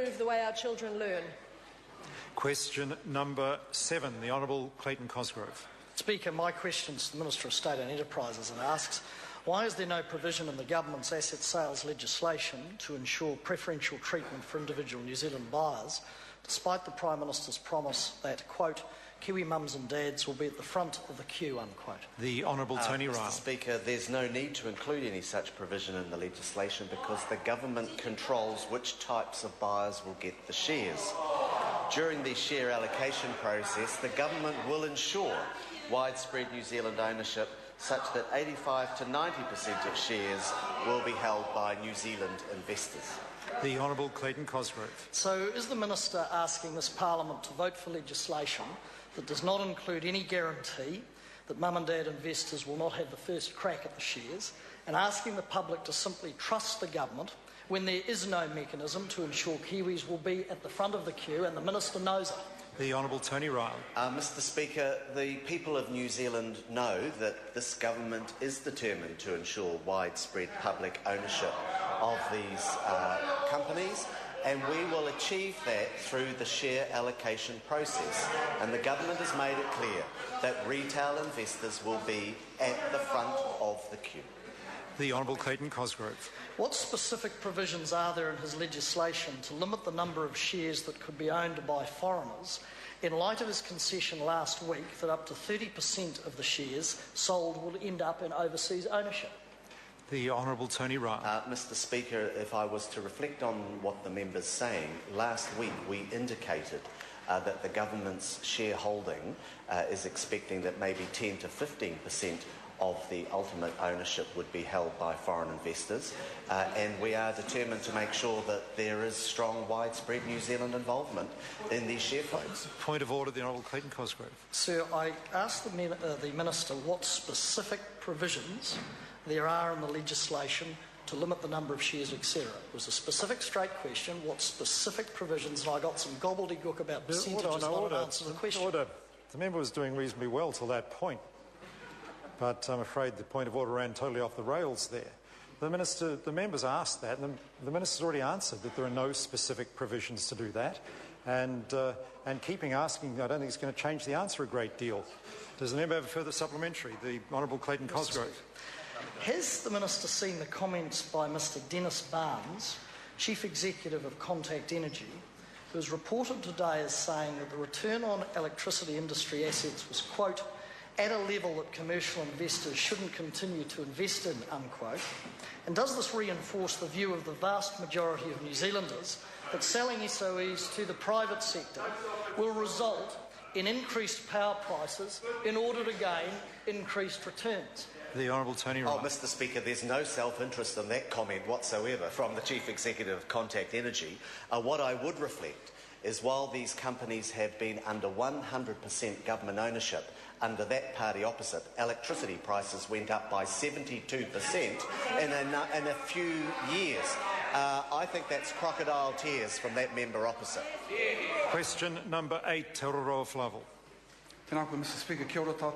Move the way our children learn. Question number 7, the Honourable Clayton Cosgrove. Speaker, my question is to the Minister of State and Enterprises and asks, why is there no provision in the government's asset sales legislation to ensure preferential treatment for individual New Zealand buyers, despite the Prime Minister's promise that, quote, Kiwi mums and dads will be at the front of the queue, unquote? The Honourable Tony Ryall. Mr. Speaker, there's no need to include any such provision in the legislation because the government controls which types of buyers will get the shares. During the share allocation process, the government will ensure widespread New Zealand ownership such that 85 to 90% of shares will be held by New Zealand investors. The Honourable Clayton Cosgrove. So is the Minister asking this Parliament to vote for legislation that does not include any guarantee that mum and dad investors will not have the first crack at the shares, and asking the public to simply trust the government when there is no mechanism to ensure Kiwis will be at the front of the queue and the Minister knows it? The Honourable Tony Ryall. Mr. Speaker, the people of New Zealand know that this government is determined to ensure widespread public ownership of these companies, and we will achieve that through the share allocation process. And the government has made it clear that retail investors will be at the front of the queue. The Honourable Clayton Cosgrove. What specific provisions are there in his legislation to limit the number of shares that could be owned by foreigners, in light of his concession last week that up to 30% of the shares sold will end up in overseas ownership? The Honourable Tony Ryall. Mr. Speaker, if I was to reflect on what the member's saying, last week we indicated that the government's shareholding is expecting that maybe 10 to 15% of the ultimate ownership would be held by foreign investors, and we are determined to make sure that there is strong, widespread New Zealand involvement in these share floats. Point of order, the Honourable Clayton Cosgrove. Sir, I asked the Minister what specific provisions there are in the legislation to limit the number of shares, etc. It was a specific, straight question. What specific provisions? And I got some gobbledygook about percentages, not an answer to the question. Order. The member was doing reasonably well till that point, but I'm afraid the point of order ran totally off the rails there. The members asked that, and the Minister's already answered that there are no specific provisions to do that, and keeping asking, I don't think it's going to change the answer a great deal. Does the member have a further supplementary? The Honourable Clayton Cosgrove. Has the Minister seen the comments by Mr Dennis Barnes, Chief Executive of Contact Energy, who was reported today as saying that the return on electricity industry assets was, quote, at a level that commercial investors shouldn't continue to invest in, unquote? And does this reinforce the view of the vast majority of New Zealanders that selling SOEs to the private sector will result in increased power prices in order to gain increased returns? The Honourable Tony Ryall. Mr. Speaker, there's no self-interest in that comment whatsoever from the Chief Executive of Contact Energy. What I would reflect is while these companies have been under 100% government ownership, under that party opposite, electricity prices went up by 72% in a few years. I think that's crocodile tears from that member opposite. Question number 8, Te Roroa Flavel. Tēnā koe, Mr. Speaker, kia ora tātou.